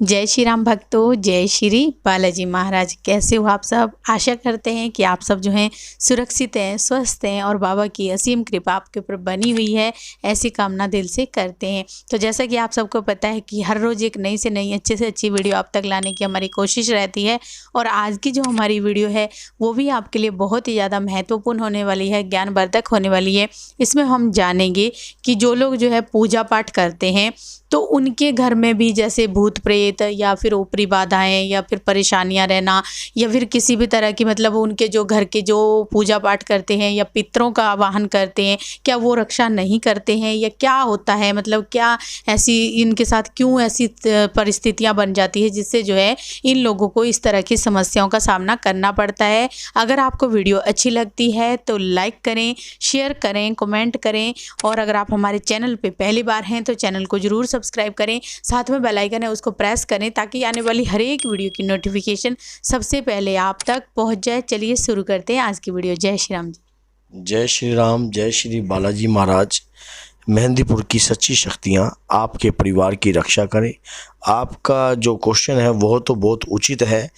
जय श्री राम भक्तों, जय श्री बालाजी महाराज। कैसे हो आप सब? आशा करते हैं कि आप सब जो हैं सुरक्षित हैं, स्वस्थ हैं और बाबा की असीम कृपा आपके ऊपर बनी हुई है, ऐसी कामना दिल से करते हैं। तो जैसा कि आप सबको पता है कि हर रोज़ एक नई से नई अच्छे से अच्छी वीडियो आप तक लाने की हमारी कोशिश रहती है और आज की जो हमारी वीडियो है वो भी आपके लिए बहुत ही ज़्यादा महत्वपूर्ण होने वाली है, ज्ञानवर्धक होने वाली है। इसमें हम जानेंगे कि जो लोग जो है पूजा पाठ करते हैं तो उनके घर में भी जैसे भूत प्रेत या फिर ऊपरी बाधाएं या फिर परेशानियां रहना या फिर किसी भी तरह की मतलब उनके जो घर के जो पूजा पाठ करते हैं या पितरों का आवाहन करते हैं, क्या वो रक्षा नहीं करते हैं या क्या होता है, मतलब क्या ऐसी इनके साथ क्यों ऐसी परिस्थितियां बन जाती है जिससे जो है इन लोगों को इस तरह की समस्याओं का सामना करना पड़ता है। अगर आपको वीडियो अच्छी लगती है तो लाइक करें, शेयर करें, कमेंट करें और अगर आप हमारे चैनल पे पहली बार हैं तो चैनल को ज़रूर सब्सक्राइब करें, साथ में बेल आइकन है उसको प्रेस करें ताकि आने वाली हर एक वीडियो की नोटिफिकेशन सबसे पहले आप तक पहुंच जाए। चलिए शुरू करते हैं आज की वीडियो। जय श्री राम जी। जय श्री राम, जय श्री बालाजी महाराज। मेहंदीपुर की सच्ची शक्तियाँ आपके परिवार की रक्षा करें। आपका जो क्वेश्चन है वह तो बहुत उचित है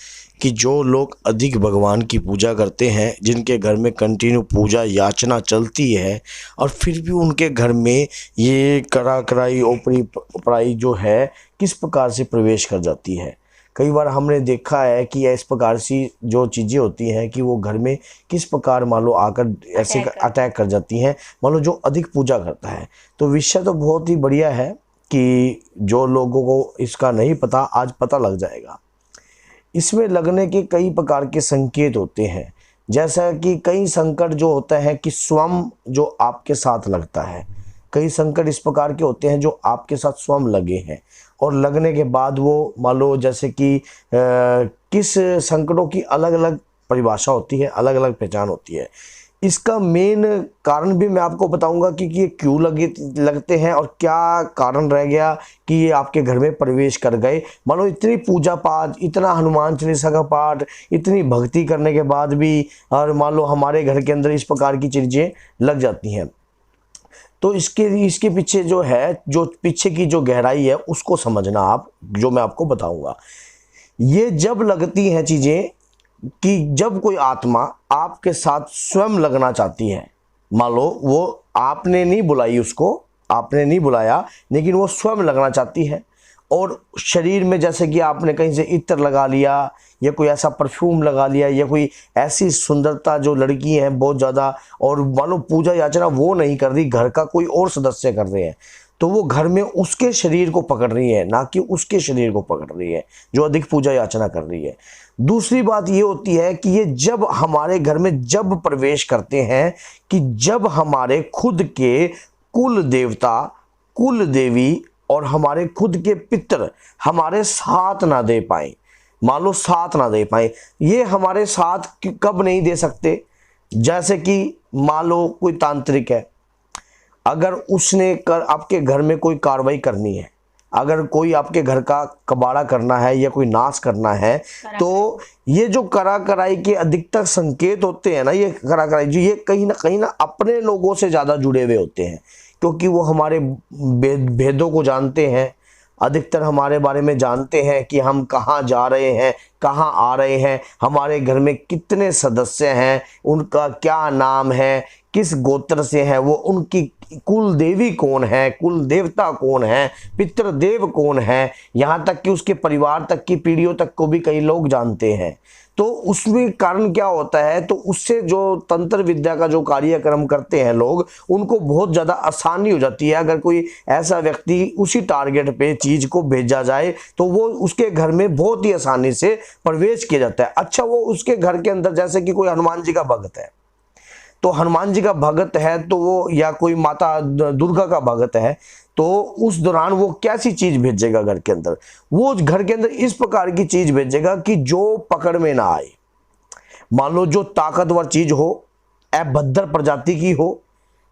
कि जो लोग अधिक भगवान की पूजा करते हैं, जिनके घर में कंटिन्यू पूजा याचना चलती है और फिर भी उनके घर में ये करा कराई ओपरी पराई जो है किस प्रकार से प्रवेश कर जाती है। कई बार हमने देखा है कि इस प्रकार सी जो चीज़ें होती हैं कि वो घर में किस प्रकार मान लो आकर ऐसे अटैक कर जाती हैं, मान लो जो अधिक पूजा करता है। तो विषय तो बहुत ही बढ़िया है कि जो लोगों को इसका नहीं पता आज पता लग जाएगा। इसमें लगने के कई प्रकार के संकेत होते हैं, जैसा कि कई संकट जो होता है कि स्वयं जो आपके साथ लगता है। कई संकट इस प्रकार के होते हैं जो आपके साथ स्वयं लगे हैं और लगने के बाद वो मान लो जैसे कि किस संकटों की अलग अलग परिभाषा होती है, अलग अलग पहचान होती है। इसका मेन कारण भी मैं आपको बताऊंगा कि ये क्यों लगते हैं और क्या कारण रह गया कि ये आपके घर में प्रवेश कर गए। मान लो इतनी पूजा पाठ, इतना हनुमान चालीसा का पाठ, इतनी भक्ति करने के बाद भी और मान लो हमारे घर के अंदर इस प्रकार की चीज़ें लग जाती हैं। तो इसके पीछे जो है, जो पीछे की जो गहराई है उसको समझना आप, जो मैं आपको बताऊंगा। ये जब लगती हैं चीज़ें कि जब कोई आत्मा आपके साथ स्वयं लगना चाहती है, मान लो वो आपने नहीं बुलाई, उसको आपने नहीं बुलाया लेकिन वो स्वयं लगना चाहती है और शरीर में जैसे कि आपने कहीं से इत्र लगा लिया या कोई ऐसा परफ्यूम लगा लिया या कोई ऐसी सुंदरता जो लड़की है बहुत ज़्यादा और मान लो पूजा याचना वो नहीं कर रही, घर का कोई और सदस्य कर रहे हैं, तो वो घर में उसके शरीर को पकड़ रही है, ना कि उसके शरीर को पकड़ रही है जो अधिक पूजा याचना कर रही है। दूसरी बात ये होती है कि ये जब हमारे घर में जब प्रवेश करते हैं कि जब हमारे खुद के कुल देवता, कुल देवी और हमारे खुद के पितर हमारे साथ ना दे पाए, मान लो साथ ना दे पाए। ये हमारे साथ कब नहीं दे सकते? जैसे कि मान लो कोई तांत्रिक है, अगर उसने आपके घर में कोई कार्रवाई करनी है, अगर कोई आपके घर का कबाड़ा करना है या कोई नाश करना है, तो ये जो करा कराई के अधिकतर संकेत होते हैं ना, ये करा कराई जो ये कहीं ना अपने लोगों से ज़्यादा जुड़े हुए होते हैं, क्योंकि वो हमारे भेदों को जानते हैं, अधिकतर हमारे बारे में जानते हैं कि हम कहाँ जा रहे हैं, कहाँ आ रहे हैं, हमारे घर में कितने सदस्य हैं, उनका क्या नाम है, किस गोत्र से है वो, उनकी कुल देवी कौन है, कुल देवता कौन है, पितृदेव कौन है, यहाँ तक कि उसके परिवार तक की पीढ़ियों तक को भी कई लोग जानते हैं। तो उसमें कारण क्या होता है, तो उससे जो तंत्र विद्या का जो कार्यक्रम करते हैं लोग, उनको बहुत ज़्यादा आसानी हो जाती है। अगर कोई ऐसा व्यक्ति उसी टारगेट पे चीज़ को भेजा जाए तो वो उसके घर में बहुत ही आसानी से प्रवेश किया जाता है। अच्छा, वो उसके घर के अंदर जैसे कि कोई हनुमान जी का भक्त है, तो हनुमान जी का भक्त है तो वो, या कोई माता दुर्गा का भक्त है, तो उस दौरान वो कैसी चीज भेजेगा घर के अंदर? वो घर के अंदर इस प्रकार की चीज भेजेगा कि जो पकड़ में ना आए। मान लो जो ताकतवर चीज हो, अभद्र प्रजाति की हो,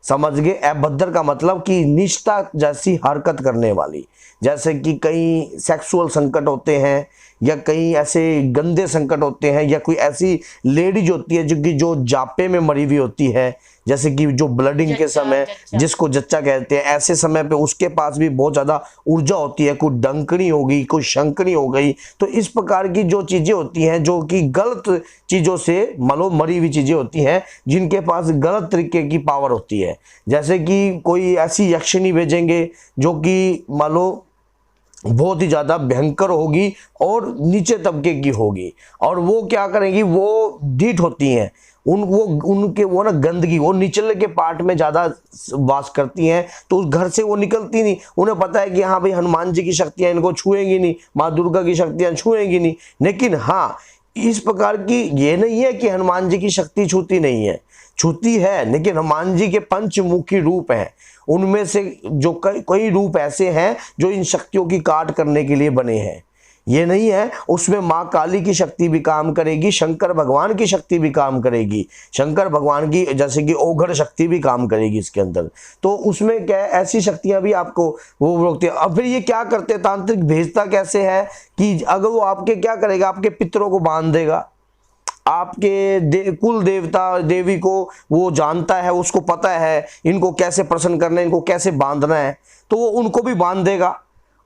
समझ गए? अभद्र का मतलब कि निष्ठा जैसी हरकत करने वाली, जैसे कि कई सेक्सुअल संकट होते हैं या कई ऐसे गंदे संकट होते हैं, या कोई ऐसी लेडीज होती है जो कि जो जापे में मरी हुई होती है, जैसे कि जो ब्लडिंग के समय जिसको जच्चा कहते हैं, ऐसे समय पे उसके पास भी बहुत ज़्यादा ऊर्जा होती है, कोई डंकनी हो गई, कोई शंकनी हो गई। तो इस प्रकार की जो चीज़ें होती हैं जो कि गलत चीज़ों से मानो मरी हुई चीज़ें होती हैं, जिनके पास गलत तरीके की पावर होती है, जैसे कि कोई ऐसी यक्षिणी भेजेंगे जो कि मान लो बहुत ही ज़्यादा भयंकर होगी और नीचे तबके की होगी, और वो क्या करेंगी, वो ढीठ होती हैं, उनके वो ना गंदगी, वो निचले के पार्ट में ज़्यादा वास करती हैं, तो उस घर से वो निकलती नहीं। उन्हें पता है कि हाँ भाई हनुमान जी की शक्तियाँ इनको छुएंगी नहीं, माँ दुर्गा की शक्तियाँ छुएंगी नहीं। लेकिन हाँ, इस प्रकार की ये नहीं है कि हनुमान जी की शक्ति छूती नहीं है, छूती है, लेकिन हनुमान जी के पंचमुखी रूप हैं, उनमें से जो कई रूप ऐसे हैं जो इन शक्तियों की काट करने के लिए बने हैं। ये नहीं है, उसमें माँ काली की शक्ति भी काम करेगी, शंकर भगवान की शक्ति भी काम करेगी, शंकर भगवान की जैसे कि ओघड़ शक्ति भी काम करेगी इसके अंदर। तो उसमें क्या ऐसी शक्तियां भी आपको वो रोकती है। अब फिर ये क्या करते हैं, तांत्रिक भेजता कैसे है कि अगर वो आपके क्या करेगा, आपके पितरों को बांध देगा, आपके कुल देवता देवी को वो जानता है, उसको पता है इनको कैसे प्रसन्न करना है, इनको कैसे बांधना है, तो वो उनको भी बांध देगा,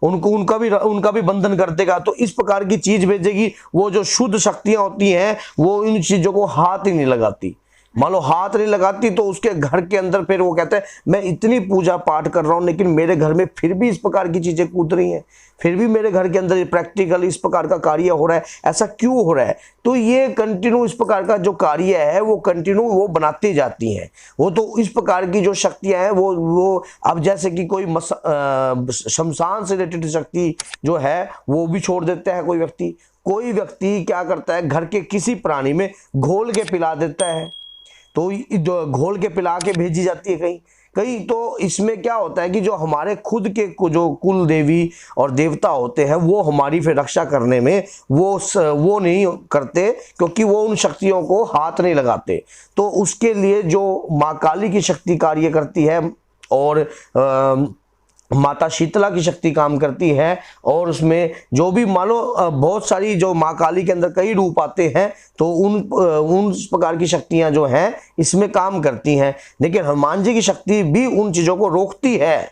उनका भी बंधन कर देगा। तो इस प्रकार की चीज भेजेगी। वो जो शुद्ध शक्तियां होती हैं वो इन चीजों को हाथ ही नहीं लगाती। मान लो हाथ नहीं लगाती तो उसके घर के अंदर फिर वो कहते हैं मैं इतनी पूजा पाठ कर रहा हूं लेकिन मेरे घर में फिर भी इस प्रकार की चीजें कूद रही हैं, फिर भी मेरे घर के अंदर प्रैक्टिकल इस प्रकार का कार्य हो रहा है, ऐसा क्यों हो रहा है। तो ये कंटिन्यू इस प्रकार का जो कार्य है वो कंटिन्यू वो बनाती जाती हैं। वो तो इस प्रकार की जो शक्तियां हैं वो अब जैसे कि कोई शमशान से रिलेटेड शक्ति जो है वो भी छोड़ देता है कोई व्यक्ति क्या करता है, घर के किसी प्राणी में घोल के पिला देता है, तो घोल के पिला के भेजी जाती है कहीं कहीं। तो इसमें क्या होता है कि जो हमारे खुद के जो कुल देवी और देवता होते हैं वो हमारी फिर रक्षा करने में वो नहीं करते, क्योंकि वो उन शक्तियों को हाथ नहीं लगाते। तो उसके लिए जो माँ काली की शक्ति कार्य करती है और माता शीतला की शक्ति काम करती है, और उसमें जो भी मान लो बहुत सारी जो माँ काली के अंदर कई रूप आते हैं, तो उन प्रकार की शक्तियां जो हैं इसमें काम करती हैं। लेकिन हनुमान जी की शक्ति भी उन चीज़ों को रोकती है।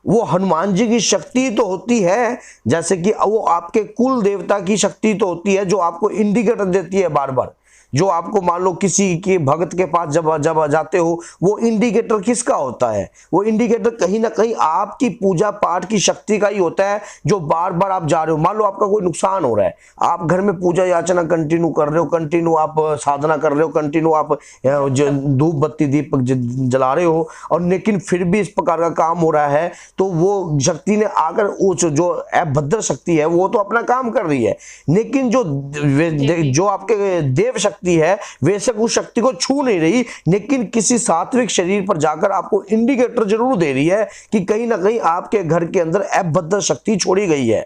वो हनुमान जी की शक्ति तो होती है, जैसे कि वो आपके कुल देवता की शक्ति तो होती है जो आपको इंडिकेटर देती है बार बार। जो आपको मान लो किसी के भक्त के पास जब जाते हो, वो इंडिकेटर किसका होता है, वो इंडिकेटर कहीं ना कहीं आपकी पूजा पाठ की शक्ति का ही होता है, जो बार बार आप जा रहे हो। मान लो आपका कोई नुकसान हो रहा है, आप घर में पूजा याचना कंटिन्यू कर रहे हो, कंटिन्यू आप साधना कर रहे हो, कंटिन्यू आप धूप बत्ती दीपक जला रहे हो, और लेकिन फिर भी इस प्रकार का काम हो रहा है, तो वो शक्ति ने आकर जो अभद्र शक्ति है वो तो अपना काम कर रही है, लेकिन जो आपके देव शक्ति है बेशक उस शक्ति को छू नहीं रही, लेकिन किसी सात्विक शरीर पर जाकर आपको इंडिकेटर जरूर दे रही है कि कहीं ना कहीं आपके घर के अंदर अभद्र शक्ति छोड़ी गई है।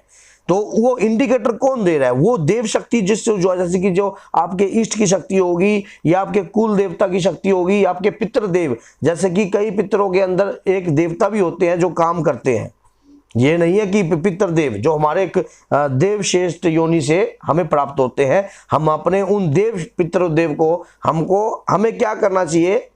तो वो इंडिकेटर कौन दे रहा है, वो देव शक्ति जिससे जो जैसे कि जो आपके इष्ट की शक्ति होगी, या आपके कुल देवता की शक्ति होगी, या आपके पितृदेव, जैसे कि कई पितरों के अंदर एक देवता भी होते हैं जो काम करते हैं। ये नहीं है कि पितृदेव जो हमारे एक देव श्रेष्ठ योनि से हमें प्राप्त होते हैं, हम अपने उन देव पितृदेव को हमें क्या करना चाहिए,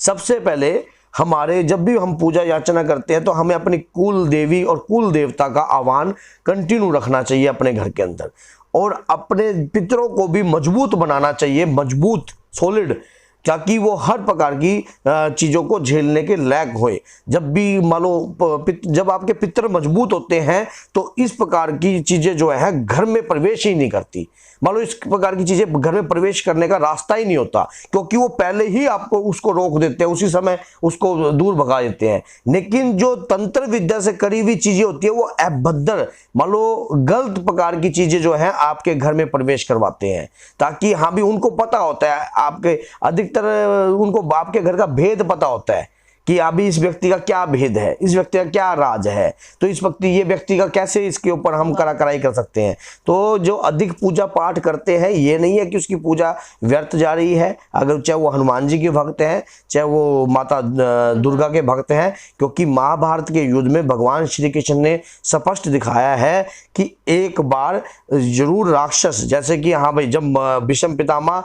सबसे पहले हमारे जब भी हम पूजा याचना करते हैं तो हमें अपनी कुल देवी और कुल देवता का आह्वान कंटिन्यू रखना चाहिए अपने घर के अंदर, और अपने पितरों को भी मजबूत बनाना चाहिए, मजबूत सॉलिड, ताकि वो हर प्रकार की चीज़ों को झेलने के लायक होए। जब भी मान लो जब आपके पितर मजबूत होते हैं तो इस प्रकार की चीज़ें जो है घर में प्रवेश ही नहीं करती। मान लो इस प्रकार की चीज़ें घर में प्रवेश करने का रास्ता ही नहीं होता, क्योंकि वो पहले ही आपको उसको रोक देते हैं, उसी समय उसको दूर भगा देते हैं। लेकिन जो तंत्र विद्या से करी हुई चीज़ें होती है वो अभद्र मान लो गलत प्रकार की चीज़ें जो हैं आपके घर में प्रवेश करवाते हैं, ताकि हाँ भी उनको पता होता है, आपके अधिकतर उनको आपके घर का भेद पता होता है कि अभी इस व्यक्ति का क्या भेद है, इस व्यक्ति का क्या राज है, तो इस ये व्यक्ति का कैसे इसके ऊपर हम कराई कर सकते हैं। तो जो अधिक पूजा पाठ करते हैं, ये नहीं है कि उसकी पूजा व्यर्थ जा रही है, अगर चाहे वो हनुमान जी के भक्त हैं, चाहे वो माता दुर्गा के भक्त हैं, क्योंकि महाभारत के युद्ध में भगवान श्री कृष्ण ने स्पष्ट दिखाया है कि एक बार जरूर राक्षस, जैसे कि हाँ भाई, जब भीष्म पितामह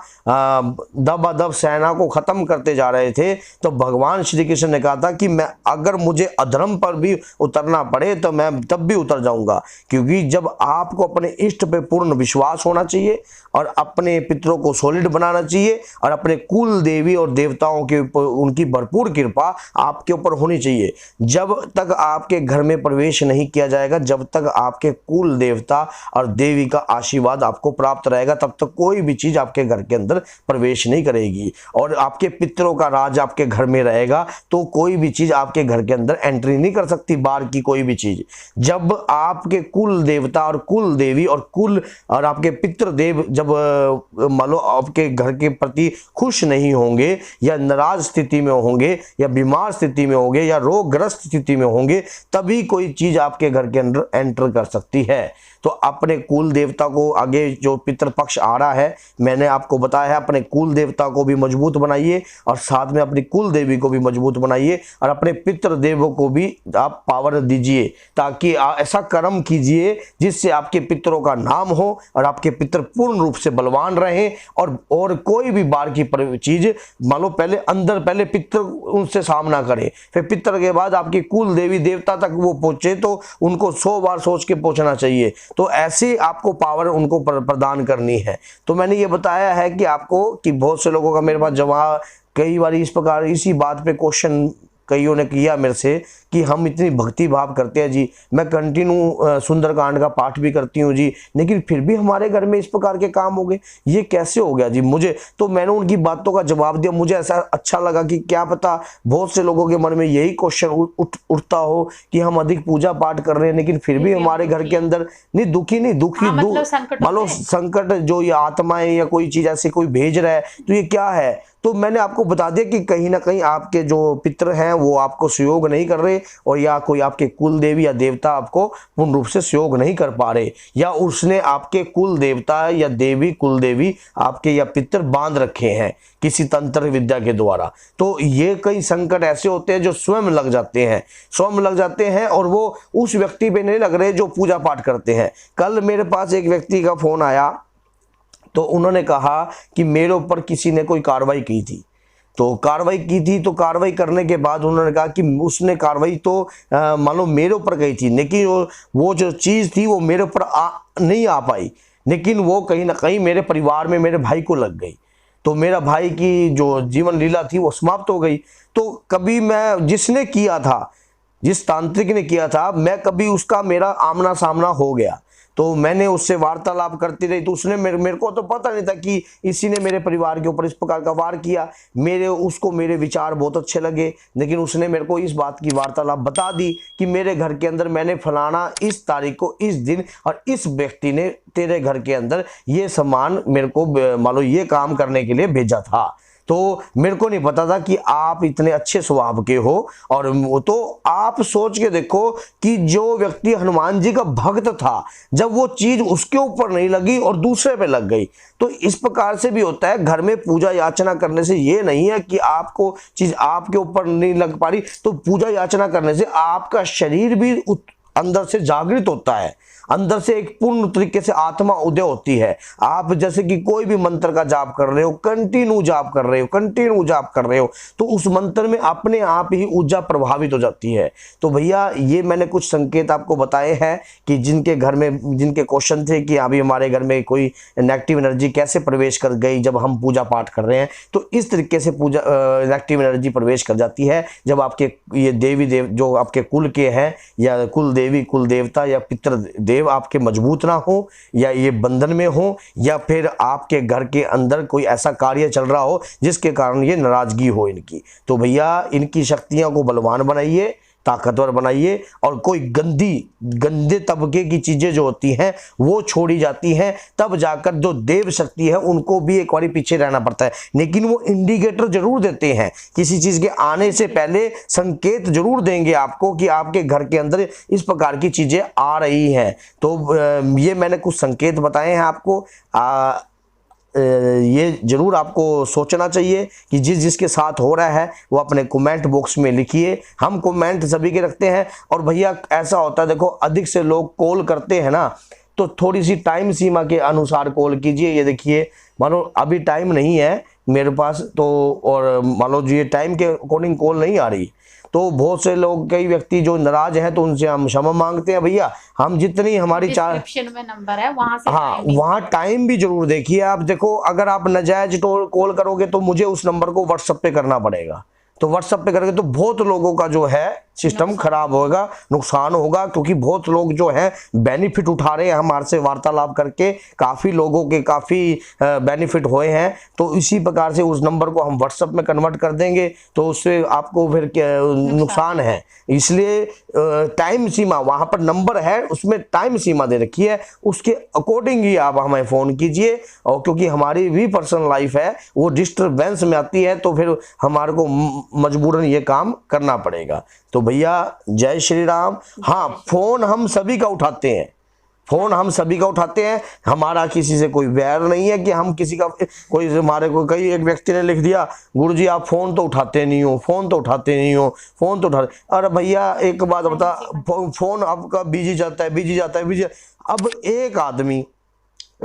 दब सेना को खत्म करते जा रहे थे, तो भगवान श्री कृष्ण ने कहा था कि मैं अगर मुझे अधर्म पर भी उतरना पड़े तो मैं तब भी उतर जाऊंगा, क्योंकि जब आपको अपने इष्ट पे पूर्ण विश्वास होना चाहिए और अपने पितरों को सॉलिड बनाना चाहिए और अपने कुल देवी और देवताओं के ऊपर उनकी भरपूर कृपा आपके ऊपर होनी चाहिए। जब तक आपके घर में प्रवेश नहीं किया जाएगा, जब तक आपके कुल देवता और देवी का आशीर्वाद आपको प्राप्त रहेगा, तब तक कोई भी चीज आपके घर के अंदर प्रवेश नहीं करेगी। और आपके पितरों का राज आपके घर में रहेगा तो कोई भी चीज आपके घर के अंदर एंट्री नहीं कर सकती, बाहर की कोई भी चीज। जब आपके कुल देवता और कुल देवी और आपके पितृ देव जब मान लो आपके घर के प्रति खुश नहीं होंगे या नाराज स्थिति में होंगे या बीमार स्थिति में होंगे या रोगग्रस्त स्थिति में होंगे, तभी कोई चीज आपके घर के अंदर एंटर कर सकती है। तो अपने कुल देवता को, आगे जो पितृपक्ष आ रहा है, मैंने आपको बताया है, अपने कुल देवता को भी मजबूत बनाइए और साथ में अपनी कुल देवी को भी मजबूत बनाइए और अपने पितृ देवों को भी आप पावर दीजिए, ताकि ऐसा कर्म कीजिए जिससे आपके पितरों का नाम हो और आपके पितर पूर्ण रूप से बलवान रहें। और कोई भी बाहर की चीज, मान लो पहले पितर उनसे सामना करे, फिर पितर के बाद आपकी कुल देवी देवता तक वो पहुंचे, तो उनको 100 बार सोच के पहुंचना चाहिए। तो ऐसे आपको पावर उनको प्रदान करनी है। तो मैंने ये बताया है कि आपको, कि बहुत से लोगों का मेरे पास जवाब कई बार इस प्रकार इसी बात पे क्वेश्चन कईयों ने किया मेरे से कि हम इतनी भक्ति भाव करते हैं जी, मैं कंटिन्यू सुंदरकांड का पाठ भी करती हूँ जी, लेकिन फिर भी हमारे घर में इस प्रकार के काम हो गए, ये कैसे हो गया जी। मुझे तो मैंने उनकी बातों का जवाब दिया। मुझे ऐसा अच्छा लगा कि क्या पता बहुत से लोगों के मन में यही क्वेश्चन उठता हो कि हम अधिक पूजा पाठ कर रहे हैं लेकिन फिर भी हमारे घर के अंदर नहीं दुखी मान लो संकट जो ये आत्माएं या कोई चीज ऐसी कोई भेज रहा है, तो ये क्या है। तो मैंने आपको बता दिया कि कहीं ना कहीं आपके जो पितृ हैं वो आपको सहयोग नहीं कर रहे, और या कोई आपके कुल देवी या देवता आपको पूर्ण रूप से सहयोग नहीं कर पा रहे, या उसने आपके कुल देवता या देवी कुल देवी आपके या पितृ बांध रखे हैं किसी तंत्र विद्या के द्वारा। तो ये कई संकट ऐसे होते हैं जो स्वयं लग जाते हैं और वो उस व्यक्ति पे नहीं लग रहे जो पूजा पाठ करते हैं। कल मेरे पास एक व्यक्ति का फोन आया, तो उन्होंने कहा कि मेरे ऊपर किसी ने कोई कार्रवाई की थी, तो कार्रवाई करने के बाद उन्होंने कहा कि उसने कार्रवाई तो मान लो मेरे ऊपर गई थी, लेकिन वो जो चीज़ थी वो मेरे ऊपर नहीं आ पाई, लेकिन वो कहीं ना कहीं मेरे परिवार में मेरे भाई को लग गई, तो मेरा भाई की जो जीवन लीला थी वो समाप्त हो गई। तो कभी मैं जिस तांत्रिक ने किया था, मैं कभी उसका मेरा आमना सामना हो गया, तो मैंने उससे वार्तालाप करती रही, तो उसने मेरे को तो पता नहीं था कि इसी ने मेरे परिवार के ऊपर इस प्रकार का वार किया। उसको मेरे विचार बहुत अच्छे लगे, लेकिन उसने मेरे को इस बात की वार्तालाप बता दी कि मेरे घर के अंदर मैंने फलाना इस तारीख को इस दिन और इस व्यक्ति ने तेरे घर के अंदर ये सामान मेरे को मान लो ये काम करने के लिए भेजा था। तो मेरे को नहीं पता था कि आप इतने अच्छे स्वभाव के हो। और तो आप सोच के देखो कि जो व्यक्ति हनुमान जी का भक्त था, जब वो चीज उसके ऊपर नहीं लगी और दूसरे पे लग गई। तो इस प्रकार से भी होता है, घर में पूजा याचना करने से ये नहीं है कि आपको चीज आपके ऊपर नहीं लग पा रही, तो पूजा याचना करने से आपका शरीर भी अंदर से जागृत होता है, अंदर से एक पूर्ण तरीके से आत्मा उदय होती है। आप जैसे कि कोई भी मंत्र का जाप कर रहे हो, कंटिन्यू जाप कर रहे हो, तो उस मंत्र में अपने आप ही ऊर्जा प्रभावित हो जाती है। तो भैया ये मैंने कुछ संकेत आपको बताए हैं कि जिनके घर में जिनके क्वेश्चन थे कि अभी हमारे घर में कोई नेगेटिव एनर्जी कैसे प्रवेश कर गई जब हम पूजा पाठ कर रहे हैं, तो इस तरीके से पूजा नेगेटिव एनर्जी प्रवेश कर जाती है जब आपके ये देवी देव जो आपके कुल के हैं, या कुल देवी कुल देवता या पितृ देव आपके मजबूत ना हो, या ये बंधन में हो, या फिर आपके घर के अंदर कोई ऐसा कार्य चल रहा हो जिसके कारण ये नाराजगी हो इनकी। तो भैया इनकी शक्तियों को बलवान बनाइए, ताकतवर बनाइए और कोई गंदे तबके की चीज़ें जो होती हैं वो छोड़ी जाती हैं, तब जाकर जो देव शक्ति है उनको भी एक बार पीछे रहना पड़ता है। लेकिन वो इंडिकेटर जरूर देते हैं, किसी चीज़ के आने से पहले संकेत जरूर देंगे आपको कि आपके घर के अंदर इस प्रकार की चीज़ें आ रही हैं। तो ये मैंने कुछ संकेत बताए हैं आपको। ये जरूर आपको सोचना चाहिए कि जिसके साथ हो रहा है वो अपने कमेंट बॉक्स में लिखिए। हम कमेंट सभी के रखते हैं। और भैया ऐसा होता है, देखो अधिक से लोग कॉल करते हैं ना, तो थोड़ी सी टाइम सीमा के अनुसार कॉल कीजिए। ये देखिए, मानो अभी टाइम नहीं है मेरे पास, तो और मान लो ये टाइम के अकॉर्डिंग कॉल नहीं आ रही, तो बहुत से लोग, कई व्यक्ति जो नाराज हैं, तो उनसे हम क्षमा मांगते हैं। भैया हम जितनी हमारी डिस्क्रिप्शन में नंबर है, वहां से हाँ वहाँ टाइम भी जरूर देखिए आप। देखो अगर आप नाजायज कॉल करोगे तो मुझे उस नंबर को व्हाट्सएप पे करना पड़ेगा, तो व्हाट्सएप पे करोगे तो बहुत लोगों का जो है सिस्टम खराब होगा, नुकसान होगा, क्योंकि बहुत लोग जो हैं बेनिफिट उठा रहे हैं हमारे से वार्तालाप करके, काफ़ी लोगों के काफ़ी बेनिफिट हुए हैं। तो इसी प्रकार से उस नंबर को हम व्हाट्सएप में कन्वर्ट कर देंगे, तो उससे आपको फिर नुकसान है। इसलिए टाइम सीमा वहाँ पर नंबर है, उसमें टाइम सीमा दे रखी है, उसके अकॉर्डिंग ही आप हमें फ़ोन कीजिए। और क्योंकि हमारी भी पर्सनल लाइफ है वो डिस्टर्बेंस में आती है, तो फिर हमारे को मजबूरन ये काम करना पड़ेगा। तो भैया जय श्री राम। हाँ, फोन हम सभी का उठाते हैं, फोन हम सभी का उठाते हैं। हमारा किसी से कोई वैर नहीं है कि हम किसी का, कोई हमारे को, कई एक व्यक्ति ने लिख दिया, गुरुजी आप फोन तो उठाते नहीं हो, फोन तो उठाते नहीं हो, फोन तो उठाते। अरे भैया एक बात बता, फोन आपका बिजी जाता है, बिजी जाता है, बिजी। अब एक आदमी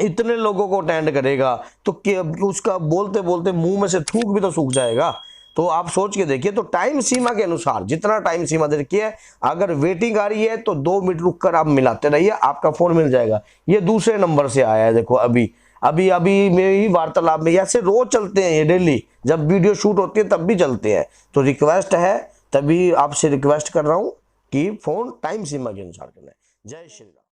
इतने लोगों को अटेंड करेगा तो उसका बोलते बोलते मुंह में से थूक भी तो सूख जाएगा। तो आप सोच के देखिए। तो टाइम सीमा के अनुसार, जितना टाइम सीमा दे रखी है, अगर वेटिंग आ रही है तो 2 मिनट रुक कर आप मिलाते रहिए, आपका फोन मिल जाएगा। ये दूसरे नंबर से आया है, देखो अभी मेरी वार्तालाप में, ऐसे रोज चलते हैं ये, डेली जब वीडियो शूट होती है तब भी चलते हैं। तो रिक्वेस्ट है, तभी आपसे रिक्वेस्ट कर रहा हूं कि फोन टाइम सीमा के अनुसार करना है। जय श्री राम।